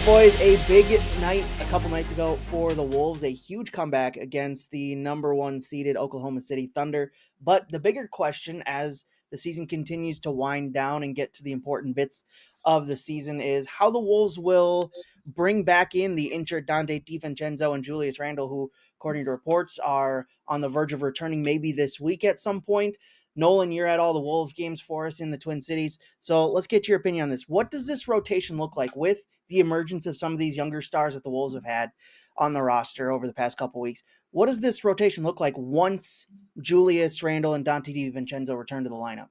right, boys, a big night a couple nights ago for the Wolves, a huge comeback against the number one seeded Oklahoma City Thunder. But the bigger question as the season continues to wind down and get to the important bits of the season is how the Wolves will bring back in the injured Donte, DiVincenzo, and Julius Randle, who, according to reports, are on the verge of returning maybe this week at some point. Nolan, you're at all the Wolves games for us in the Twin Cities. So let's get your opinion on this. What does this rotation look like with the emergence of some of these younger stars that the Wolves have had on the roster over the past couple weeks? What does this rotation look like once Julius Randle and Donte DiVincenzo return to the lineup?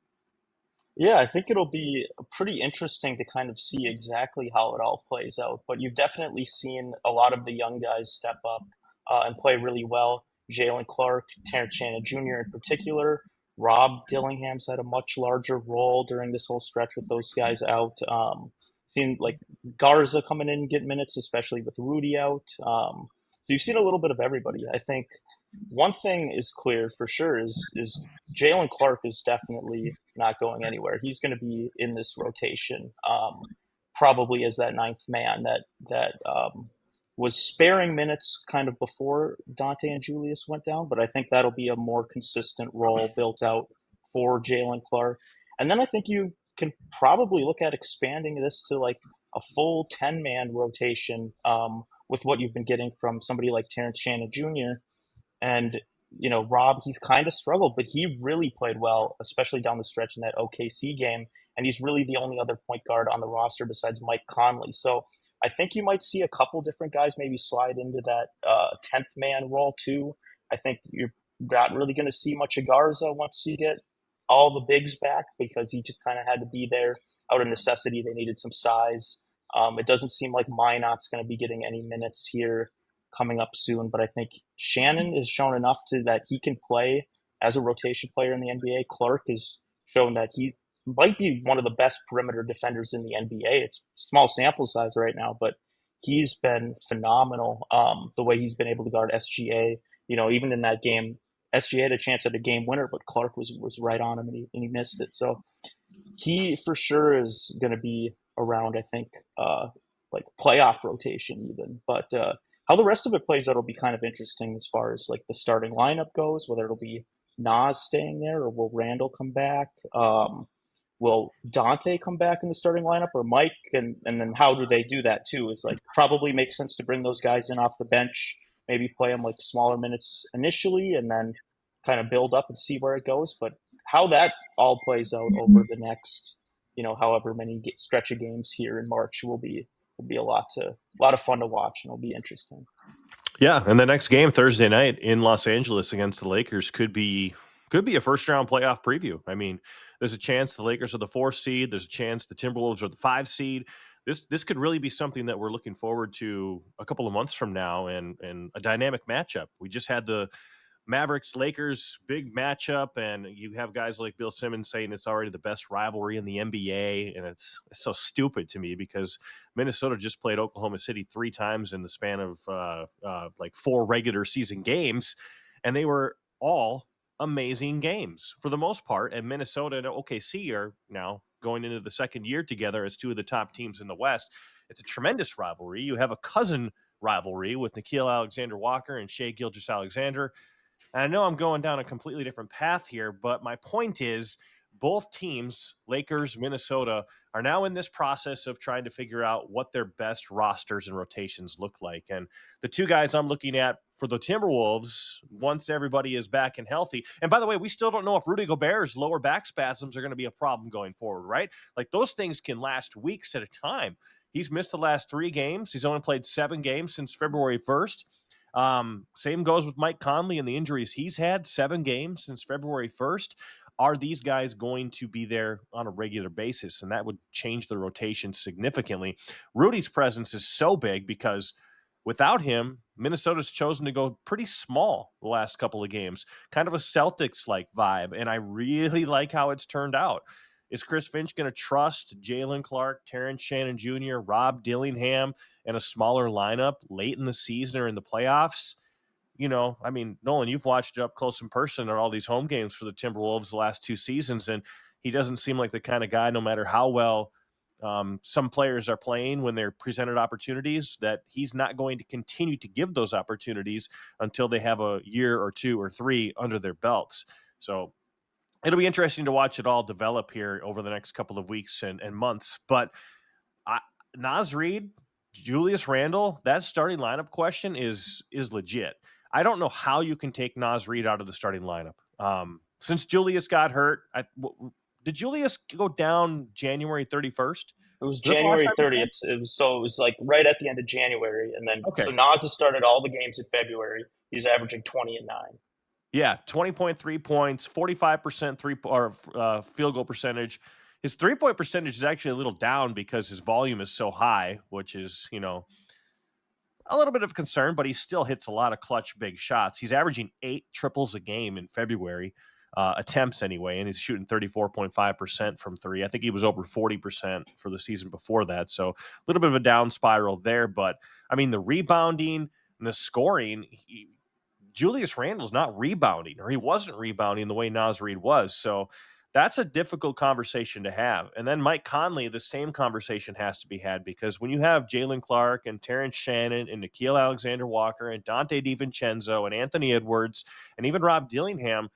Yeah, I think it'll be pretty interesting to kind of see exactly how it all plays out. But you've definitely seen a lot of the young guys step up and play really well. Jaylen Clark, Terrence Shannon Jr. in particular. Rob Dillingham's had a much larger role during this whole stretch with those guys out. Seen like Garza coming in and getting minutes, especially with Rudy out. So you've seen a little bit of everybody. I think one thing is clear for sure is Jaylen Clark is definitely not going anywhere. He's going to be in this rotation, probably as that ninth man that was sparing minutes kind of before Donte and Julius went down. But I think that'll be a more consistent role built out for Jaylen Clark. And then I think you can probably look at expanding this to like a full 10-man rotation with what you've been getting from somebody like Terrence Shannon Jr. And Rob, he's kind of struggled, but he really played well, especially down the stretch in that OKC game. And he's really the only other point guard on the roster besides Mike Conley. So I think you might see a couple different guys maybe slide into that 10th man role too. I think you're not really going to see much of Garza once you get all the bigs back because he just kind of had to be there out of necessity. They needed some size. It doesn't seem like Minot's going to be getting any minutes here coming up soon, but I think Shannon has shown enough to that he can play as a rotation player in the NBA. Clark has shown that he might be one of the best perimeter defenders in the NBA. It's small sample size right now, but he's been phenomenal. The way he's been able to guard SGA, even in that game, SGA had a chance at a game winner, but Clark was right on him and he missed it. So he for sure is going to be around, I think, like playoff rotation even, but how the rest of it plays out will be kind of interesting as far as like the starting lineup goes, whether it'll be Nas staying there or will Randle come back? Will Donte come back in the starting lineup or Mike? And then how do they do that too? Is like probably makes sense to bring those guys in off the bench, maybe play them like smaller minutes initially and then kind of build up and see where it goes. But how that all plays out over the next, however many stretch of games here in March will be a lot of fun to watch, and it'll be interesting. Yeah, and the next game Thursday night in Los Angeles against the Lakers could be a first round playoff preview. I mean, there's a chance the Lakers are the 4th seed. There's a chance the Timberwolves are the 5 seed. This could really be something that we're looking forward to a couple of months from now, and a dynamic matchup. We just had the Mavericks-Lakers big matchup, and you have guys like Bill Simmons saying it's already the best rivalry in the NBA, and it's so stupid to me because Minnesota just played Oklahoma City 3 times in the span of like 4 regular season games, and they were all amazing games for the most part, and Minnesota and OKC are now going into the second year together as 2 of the top teams in the West. It's a tremendous rivalry. You have a cousin rivalry with Nickeil Alexander-Walker and Shai Gilgeous-Alexander. And I know I'm going down a completely different path here, but my point is both teams, Lakers, Minnesota, are now in this process of trying to figure out what their best rosters and rotations look like. And the 2 guys I'm looking at for the Timberwolves, once everybody is back and healthy, and by the way, we still don't know if Rudy Gobert's lower back spasms are going to be a problem going forward, right? Like those things can last weeks at a time. He's missed the last 3 games. He's only played 7 games since February 1st. Same goes with Mike Conley and the injuries he's had. 7 games since February 1st. Are these guys going to be there on a regular basis? And that would change the rotation significantly. Rudy's presence is so big because without him, Minnesota's chosen to go pretty small the last couple of games, kind of a Celtics-like vibe. And I really like how it's turned out. Is Chris Finch going to trust Jaylen Clark, Terrence Shannon Jr., Rob Dillingham, and a smaller lineup late in the season or in the playoffs? I mean, Nolan, you've watched it up close in person at all these home games for the Timberwolves the last 2 seasons, and he doesn't seem like the kind of guy, no matter how well some players are playing when they're presented opportunities, that he's not going to continue to give those opportunities until they have a year or 2 or 3 under their belts. So it'll be interesting to watch it all develop here over the next couple of weeks and months. But Naz Reid, Julius Randle, that starting lineup question is legit. I don't know how you can take Naz Reid out of the starting lineup. Since Julius got hurt, did Julius go down January 31st? It was January 30th. It was like right at the end of January. And then, So Naz has started all the games in February. He's averaging 20 and 9. Yeah, 20.3 points, 45% field goal percentage. His 3-point percentage is actually a little down because his volume is so high, which is, a little bit of concern, but he still hits a lot of clutch big shots. He's averaging 8 triples a game in February, attempts anyway, and he's shooting 34.5% from 3. I think he was over 40% for the season before that. So a little bit of a down spiral there. But, I mean, the rebounding and the scoring, Julius Randle's not rebounding, or he wasn't rebounding the way Naz Reid was. So that's a difficult conversation to have. And then Mike Conley, the same conversation has to be had, because when you have Jaylen Clark and Terrence Shannon and Nickeil Alexander-Walker and Donte DiVincenzo and Anthony Edwards and even Rob Dillingham,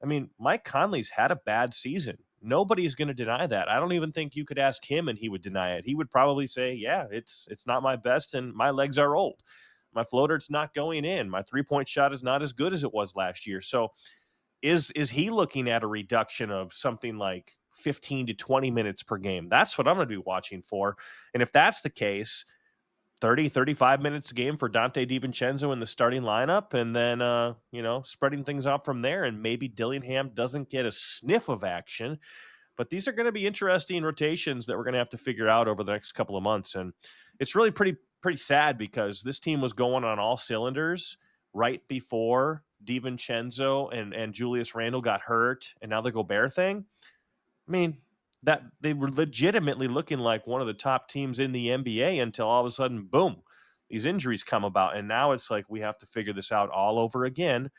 I mean, Mike Conley's had a bad season. Nobody's going to deny that. I don't even think you could ask him and he would deny it. He would probably say, yeah, it's not my best and my legs are old. My floater's not going in. My 3-point shot is not as good as it was last year. So is he looking at a reduction of something like 15 to 20 minutes per game? That's what I'm going to be watching for. And if that's the case, 30, 35 minutes a game for Donte DiVincenzo in the starting lineup, and then, spreading things out from there. And maybe Dillingham doesn't get a sniff of action. But these are going to be interesting rotations that we're going to have to figure out over the next couple of months. And it's really pretty sad, because this team was going on all cylinders right before DiVincenzo and Julius Randle got hurt, and now the Gobert thing. I mean, that they were legitimately looking like one of the top teams in the NBA until all of a sudden, boom, these injuries come about. And now it's like we have to figure this out all over again.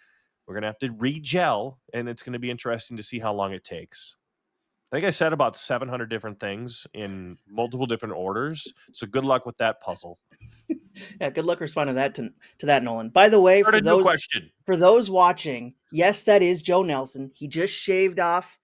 We're going to have to re-gel, and it's going to be interesting to see how long it takes. I think I said about 700 different things in multiple different orders. So good luck with that puzzle. Yeah, good luck responding to that, Nolan. By the way, for those watching, yes, that is Joe Nelson. He just shaved off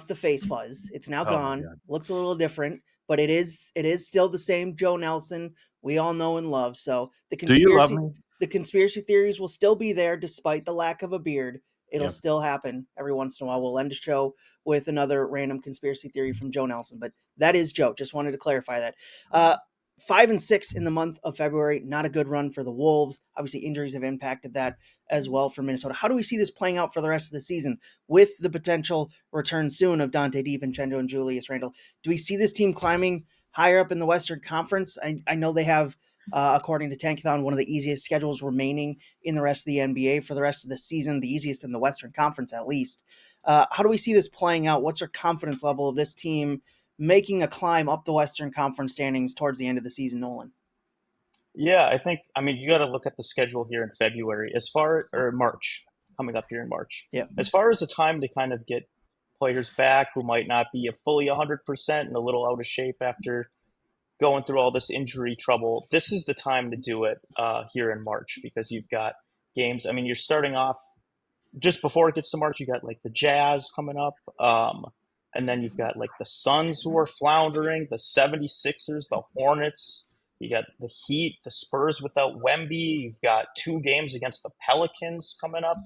the face fuzz. It's now gone. Looks a little different, but it is still the same Joe Nelson we all know and love. So the conspiracy theories will still be there despite the lack of a beard. It'll still happen every once in a while. We'll end the show with another random conspiracy theory from Joe Nelson, but that is Joe. Just wanted to clarify that. 5-6 in the month of February, not a good run for the Wolves. Obviously, injuries have impacted that as well for Minnesota. How do we see this playing out for the rest of the season with the potential return soon of Donte DiVincenzo and Julius Randle? Do we see this team climbing higher up in the Western Conference? I know they have, according to Tankathon, one of the easiest schedules remaining in the rest of the NBA for the rest of the season, the easiest in the Western Conference at least. How do we see this playing out? What's our confidence level of this team making a climb up the Western Conference standings towards the end of the season, Nolan? Yeah, you got to look at the schedule here in February, March, coming up here in March. Yeah. As far as the time to kind of get players back who might not be fully 100% and a little out of shape after going through all this injury trouble, this is the time to do it here in March, because you've got games. I mean, you're starting off just before it gets to March. You got like the Jazz coming up. And then you've got like the Suns who are floundering, the 76ers, the Hornets. You got the Heat, the Spurs without Wemby. You've got 2 games against the Pelicans coming up.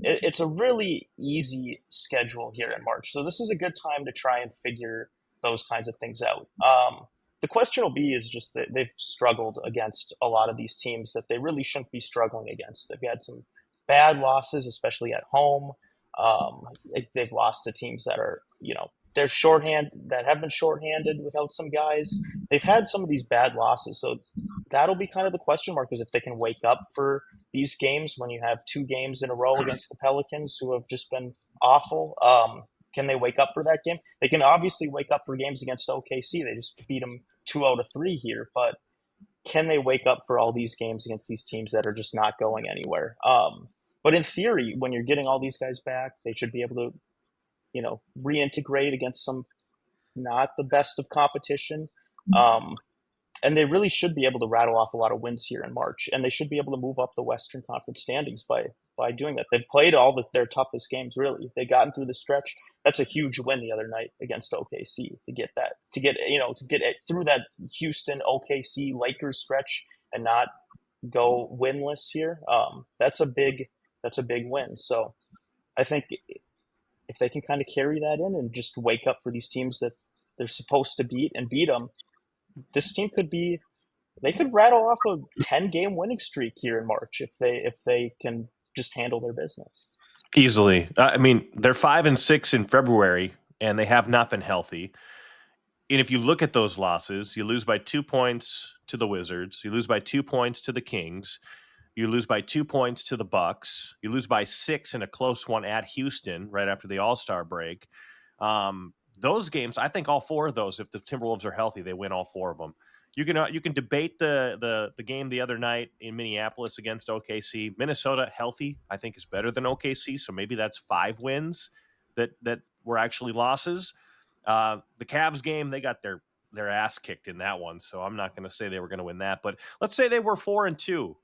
It's a really easy schedule here in March. So this is a good time to try and figure those kinds of things out. The question will be is just that they've struggled against a lot of these teams that they really shouldn't be struggling against. They've had some bad losses, especially at home. They've lost to teams that are, that have been shorthanded without some guys. They've had some of these bad losses. So that'll be kind of the question mark, is if they can wake up for these games when you have 2 games in a row against the Pelicans, who have just been awful. Can they wake up for that game? They can obviously wake up for games against OKC. They just beat them 2 out of 3 here, but can they wake up for all these games against these teams that are just not going anywhere? But in theory, when you're getting all these guys back, they should be able to, reintegrate against some not the best of competition. And they really should be able to rattle off a lot of wins here in March, and they should be able to move up the Western Conference standings by doing that. They've played all their toughest games. Really, they've gotten through the stretch. That's a huge win the other night against OKC to get it through that Houston OKC Lakers stretch and not go winless here. That's a big win. So I think if they can kind of carry that in and just wake up for these teams that they're supposed to beat and beat them, this team they could rattle off a 10-game winning streak here in March if they can just handle their business. Easily. I mean, they're 5-6 in February, and they have not been healthy. And if you look at those losses, you lose by 2 points to the Wizards, you lose by 2 points to the Kings, you lose by 2 points to the Bucks, you lose by 6 in a close one at Houston right after the All-Star break. Those games, I think all 4 of those, if the Timberwolves are healthy, they win all 4 of them. You can debate the game the other night in Minneapolis against OKC. Minnesota healthy, I think, is better than OKC, so maybe that's 5 wins that were actually losses. The Cavs game, they got their ass kicked in that one, so I'm not going to say they were going to win that. But let's say they were 4-2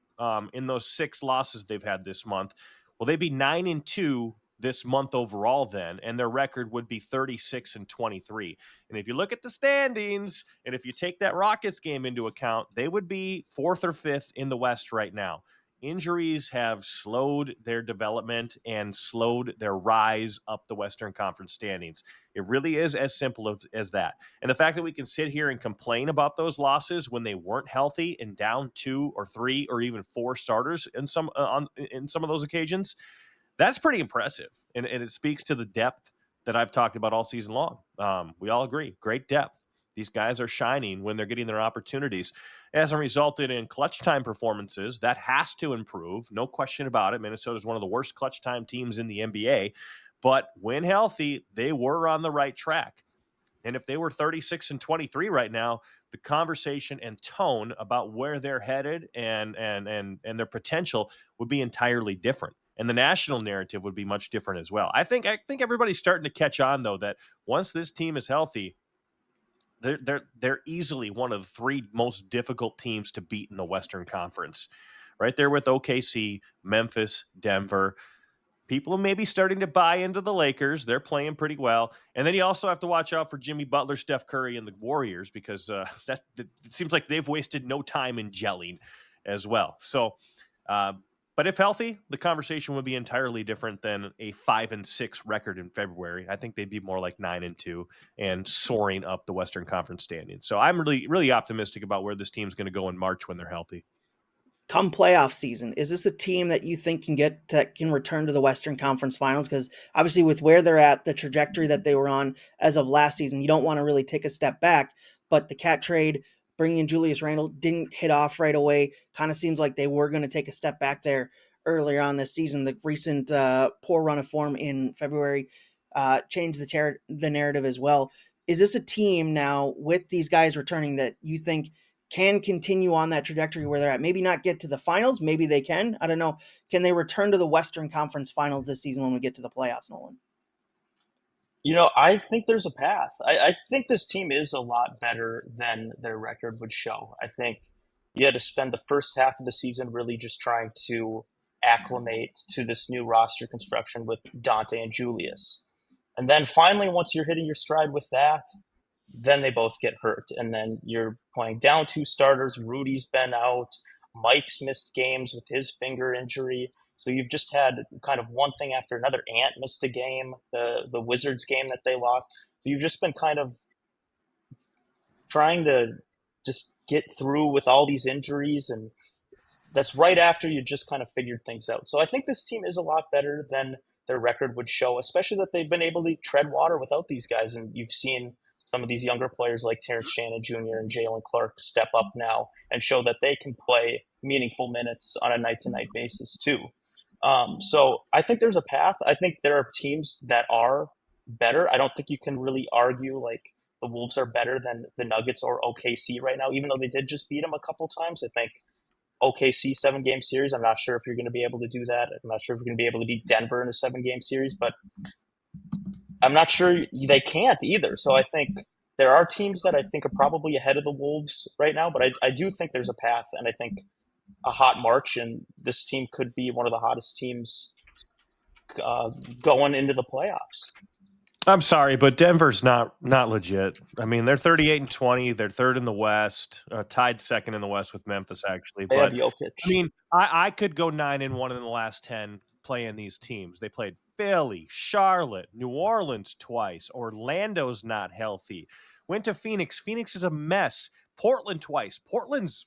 in those 6 losses they've had this month. Well, they'd be 9-2 this month overall then, and their record would be 36-23. And if you look at the standings, and if you take that Rockets game into account, they would be 4th or 5th in the West right now. Injuries have slowed their development and slowed their rise up the Western Conference standings. It really is as simple as that. And the fact that we can sit here and complain about those losses when they weren't healthy and down 2 or 3 or even 4 starters in some of those occasions, that's pretty impressive. And it speaks to the depth that I've talked about all season long. We all agree, great depth. These guys are shining when they're getting their opportunities. It hasn't resulted in clutch time performances. That has to improve. No question about it. Minnesota is one of the worst clutch time teams in the NBA. But when healthy, they were on the right track. And if they were 36-23 right now, the conversation and tone about where they're headed and their potential would be entirely different. And the national narrative would be much different as well. I think everybody's starting to catch on, though, that once this team is healthy, they're easily one of the 3 most difficult teams to beat in the Western Conference. Right there with OKC, Memphis, Denver. People may be starting to buy into the Lakers. They're playing pretty well. And then you also have to watch out for Jimmy Butler, Steph Curry, and the Warriors because it seems like they've wasted no time in gelling as well. So, but if healthy, the conversation would be entirely different than a 5-6 record in February. I think they'd be more like 9-2 and soaring up the Western Conference standings. So I'm really, really optimistic about where this team's going to go in March when they're healthy. Come playoff season, is this a team that you think can return to the Western Conference Finals? Because obviously with where they're at, the trajectory that they were on as of last season, you don't want to really take a step back. But the Cat trade, bringing in Julius Randle, didn't hit off right away. Kind of seems like they were going to take a step back there earlier on this season. The recent poor run of form in February changed the narrative as well. Is this a team now with these guys returning that you think can continue on that trajectory where they're at? Maybe not get to the finals. Maybe they can. I don't know. Can they return to the Western Conference Finals this season when we get to the playoffs, Nolan? I think there's a path. I think this team is a lot better than their record would show. I think you had to spend the first half of the season really just trying to acclimate to this new roster construction with Donte and Julius. And then finally, once you're hitting your stride with that, then they both get hurt. And then you're playing down 2 starters. Rudy's been out. Mike's missed games with his finger injury. So you've just had kind of one thing after another. Ant missed a game, the Wizards game that they lost. So you've just been kind of trying to just get through with all these injuries. And that's right after you just kind of figured things out. So I think this team is a lot better than their record would show, especially that they've been able to tread water without these guys. And you've seen some of these younger players like Terrence Shannon Jr. and Jaylen Clark step up now and show that they can play meaningful minutes on a night-to-night basis too. So I think there's a path. I think there are teams that are better. I don't think you can really argue like the Wolves are better than the Nuggets or OKC right now, even though they did just beat them a couple times. I think OKC 7-game series, I'm not sure if you're going to be able to do that. I'm not sure if you're going to be able to beat Denver in a 7-game series, but I'm not sure they can't either. So I think there are teams that I think are probably ahead of the Wolves right now, but I do think there's a path, and I think a hot March, and this team could be one of the hottest teams going into the playoffs. I'm sorry, but Denver's not legit. I mean, they're 38-20. They're third in the West, tied second in the West with Memphis, actually. They have But Jokic. I mean, I could go 9-1 in the last 10 playing these teams. They played Philly, Charlotte, New Orleans twice. Orlando's not healthy. Went to Phoenix. Phoenix is a mess. Portland twice. Portland's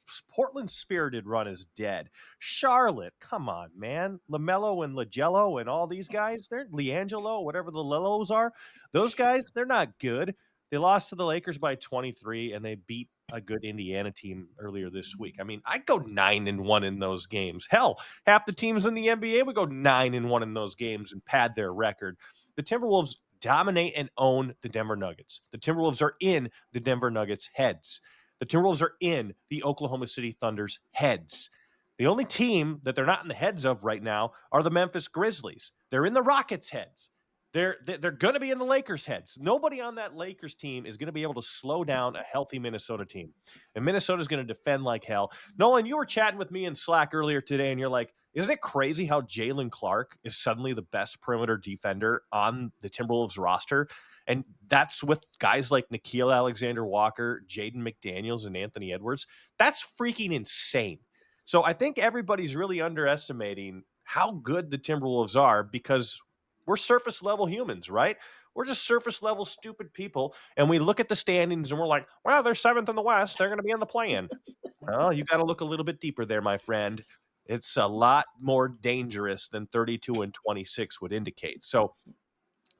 spirited run is dead. Charlotte, come on, man. LaMelo and LaGello and all these guys, they're LiAngelo, whatever the Lillos are. Those guys, they're not good. They lost to the Lakers by 23, and they beat a good Indiana team earlier this week. I mean, I'd go 9-1 in those games. Hell, half the teams in the NBA would go 9-1 in those games and pad their record. The Timberwolves dominate and own the Denver Nuggets. The Timberwolves are in the Denver Nuggets' heads. The Timberwolves are in the Oklahoma City Thunder's heads. The only team that they're not in the heads of right now are the Memphis Grizzlies. They're in the Rockets' heads. They're going to be in the Lakers' heads. Nobody on that Lakers team is going to be able to slow down a healthy Minnesota team. And Minnesota's going to defend like hell. Nolan, you were chatting with me in Slack earlier today, and you're like, isn't it crazy how Jaylen Clark is suddenly the best perimeter defender on the Timberwolves roster? And that's with guys like Nickeil Alexander-Walker, Jaden McDaniels, and Anthony Edwards. That's freaking insane. So I think everybody's really underestimating how good the Timberwolves are because we're surface level humans, right? We're just surface level stupid people. And we look at the standings and we're like, well, they're seventh in the West. They're going to be in the play-in. Well, you got to look a little bit deeper there, my friend. It's a lot more dangerous than 32-26 would indicate. So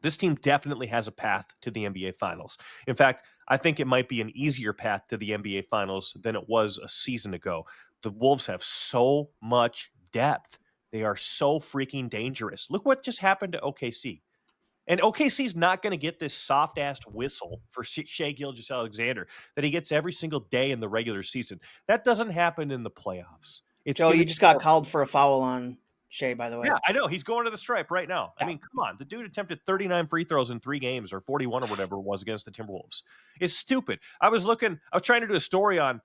this team definitely has a path to the NBA Finals. In fact, I think it might be an easier path to the NBA Finals than it was a season ago. The Wolves have so much depth. They are so freaking dangerous. Look what just happened to OKC. And OKC's not going to get this soft-ass whistle for Shai Gilgeous-Alexander that he gets every single day in the regular season. That doesn't happen in the playoffs. Joe, you just got called for a foul on Shai, by the way. Yeah, I know. He's going to the stripe right now. Yeah. I mean, come on. The dude attempted 39 free throws in 3 games or 41 or whatever it was against the Timberwolves. It's stupid. I was trying to do a story on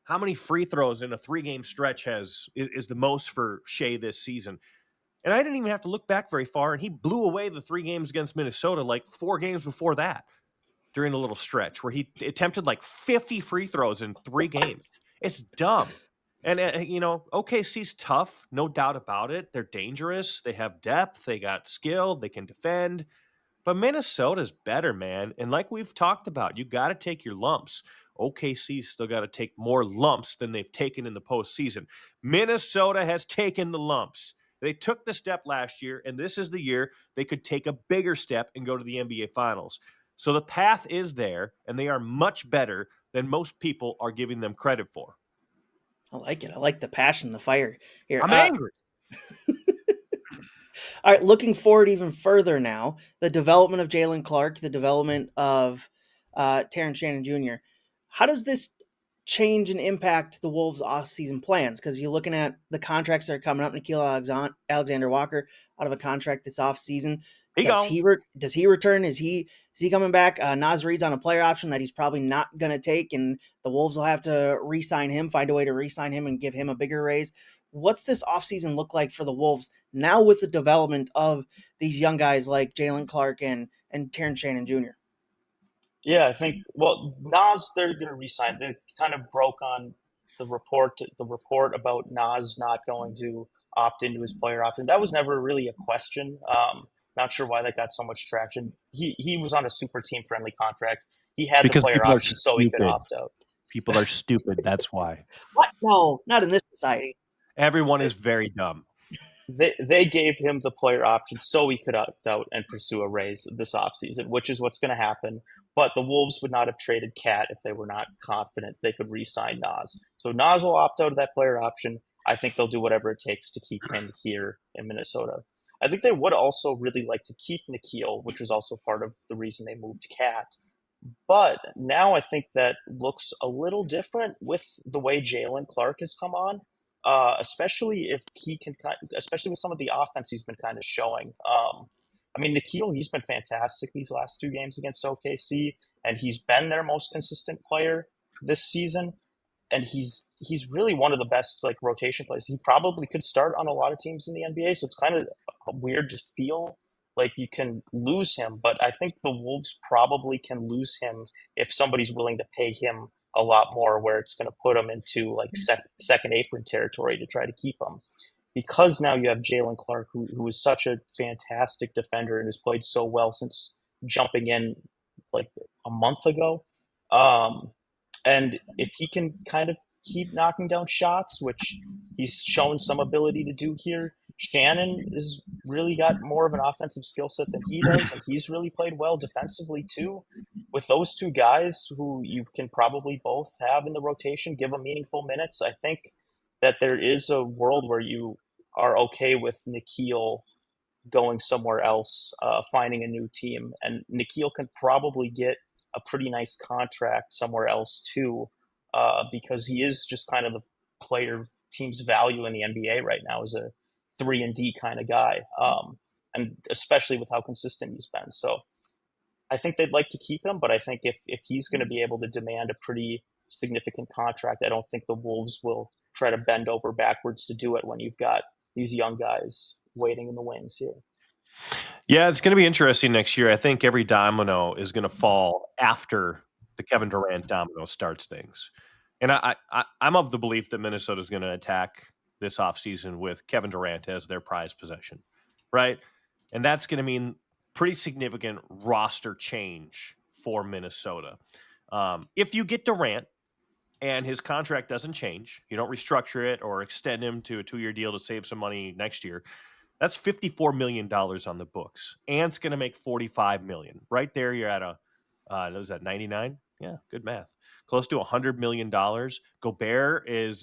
how many free throws in a 3-game stretch is the most for Shai this season. And I didn't even have to look back very far, and he blew away the 3 games against Minnesota like 4 games before that during a little stretch where he attempted like 50 free throws in 3 games. It's dumb. And, OKC's tough, no doubt about it. They're dangerous. They have depth. They got skill. They can defend. But Minnesota's better, man. And like we've talked about, you got to take your lumps. OKC's still got to take more lumps than they've taken in the postseason. Minnesota has taken the lumps. They took the step last year, and this is the year they could take a bigger step and go to the NBA Finals. So the path is there, and they are much better than most people are giving them credit for. I like it. I like the passion, the fire here. I'm angry. All right, looking forward even further now, the development of Jaylen Clark, the development of Terrence Shannon Jr. How does this change and impact the Wolves' offseason plans? Because you're looking at the contracts that are coming up. Nickeil Alexander-Walker out of a contract this offseason. Does he return? Is he coming back? Naz Reid's on a player option that he's probably not going to take, and the Wolves will have to re-sign him, find a way to re-sign him and give him a bigger raise. What's this offseason look like for the Wolves now with the development of these young guys like Jaylen Clark and Terrence Shannon Jr.? Yeah, I think, Nas, they're going to re-sign. They kind of broke on the report about Nas not going to opt into his player option. That was never really a question. Not sure why that got so much traction. He was on a super team friendly contract. He had the player option so he could opt out. People are stupid. That's why. What? No, not in this society. Everyone is very dumb. They gave him the player option so he could opt out and pursue a raise this offseason, which is what's going to happen. But the Wolves would not have traded Cat if they were not confident they could re-sign Nas. So Nas will opt out of that player option. I think they'll do whatever it takes to keep him here in Minnesota. I think they would also really like to keep Nickeil, which was also part of the reason they moved Cat. But now I think that looks a little different with the way Jaylen Clark has come on. Especially if he can, especially with some of the offense he's been kind of showing. I mean, Nikhil, he's been fantastic these last 2 games against OKC, and he's been their most consistent player this season. And he's really one of the best like rotation players. He probably could start on a lot of teams in the NBA, so it's kind of weird to feel like you can lose him. But I think the Wolves probably can lose him if somebody's willing to pay him a lot more, where it's going to put him into like second apron territory to try to keep him. Because now you have Jaylen Clark, who is such a fantastic defender and has played so well since jumping in like a month ago. And if he can kind of keep knocking down shots, which he's shown some ability to do here, Shannon has really got more of an offensive skill set than he does, and he's really played well defensively too. With those two guys who you can probably both have in the rotation, give them meaningful minutes, I think that there is a world where you are okay with Nikhil going somewhere else, finding a new team. And Nikhil can probably get a pretty nice contract somewhere else too, because he is just kind of the player team's value in the NBA right now as a 3-and-D kind of guy, and especially with how consistent he's been. So I think they'd like to keep him, but I think if he's going to be able to demand a pretty significant contract, I don't think the Wolves will try to bend over backwards to do it when you've got these young guys waiting in the wings here. Yeah, it's going to be interesting next year. I think every domino is going to fall after the Kevin Durant domino starts things. And I'm of the belief that Minnesota is going to attack this offseason with Kevin Durant as their prized possession, right? And that's going to mean pretty significant roster change for Minnesota. If you get Durant and his contract doesn't change, you don't restructure it or extend him to a 2-year deal to save some money next year, that's $54 million on the books. Ant's going to make $45 million. Right there, you're at was that 99? Yeah, good math. Close to $100 million. Gobert is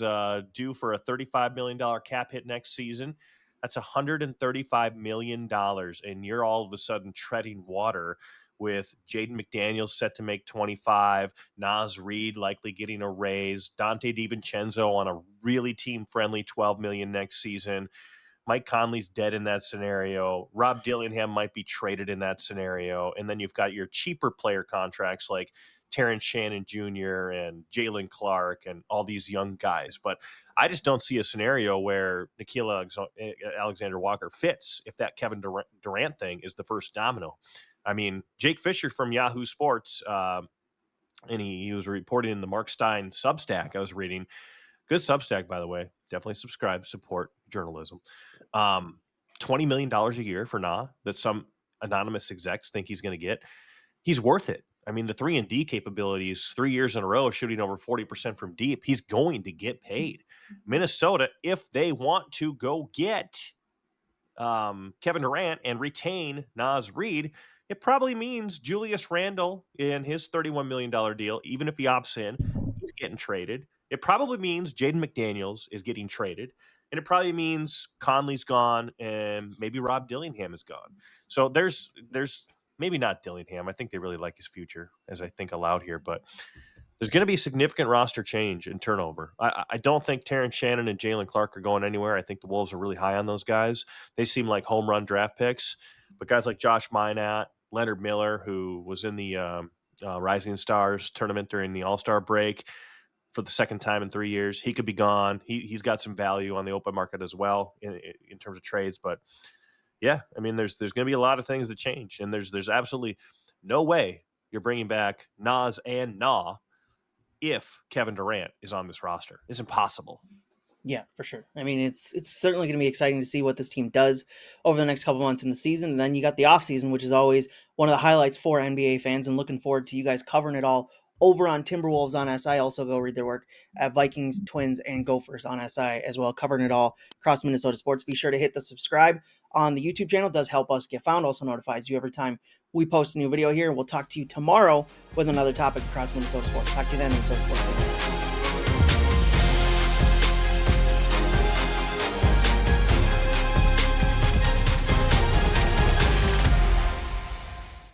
due for a $35 million cap hit next season. That's $135 million, and you're all of a sudden treading water with Jaden McDaniels set to make 25, Naz Reid likely getting a raise, Donte DiVincenzo on a really team-friendly $12 million next season. Mike Conley's dead in that scenario. Rob Dillingham might be traded in that scenario. And then you've got your cheaper player contracts like Terrence Shannon Jr. and Jaylen Clark and all these young guys. But I just don't see a scenario where Nikhil Alexander-Walker fits if that Kevin Durant thing is the first domino. I mean, Jake Fisher from Yahoo Sports, and he was reporting in the Mark Stein Substack I was reading. Good Substack, by the way. Definitely subscribe, support journalism. $20 million a year for Na that some anonymous execs think he's going to get. He's worth it. I mean, the 3-and-D capabilities, 3 years in a row, shooting over 40% from deep. He's going to get paid. Minnesota, if they want to go get Kevin Durant and retain Naz Reid, it probably means Julius Randle in his $31 million deal, even if he opts in, he's getting traded. It probably means Jaden McDaniels is getting traded. And it probably means Conley's gone and maybe Rob Dillingham is gone. So there's maybe not Dillingham. I think they really like his future, as I think aloud here. But there's going to be significant roster change and turnover. I don't think Terrence Shannon and Jaylen Clark are going anywhere. I think the Wolves are really high on those guys. They seem like home run draft picks. But guys like Josh Minott, Leonard Miller, who was in the Rising Stars tournament during the All-Star break for the second time in 3 years, he could be gone. He's got some value on the open market as well in terms of trades. But yeah, I mean, there's going to be a lot of things that change, and there's absolutely no way you're bringing back Naz and Na if Kevin Durant is on this roster. It's impossible. Yeah, for sure. I mean, it's certainly going to be exciting to see what this team does over the next couple months in the season. And then you got the offseason, which is always one of the highlights for NBA fans, and looking forward to you guys covering it all over on Timberwolves on SI. Also go read their work at Vikings, Twins, and Gophers on SI as well, covering it all across Minnesota sports. Be sure to hit the subscribe on the YouTube channel. It does help us get found. Also notifies you every time we post a new video here. And we'll talk to you tomorrow with another topic across Minnesota sports. Talk to you then, Minnesota sports fans.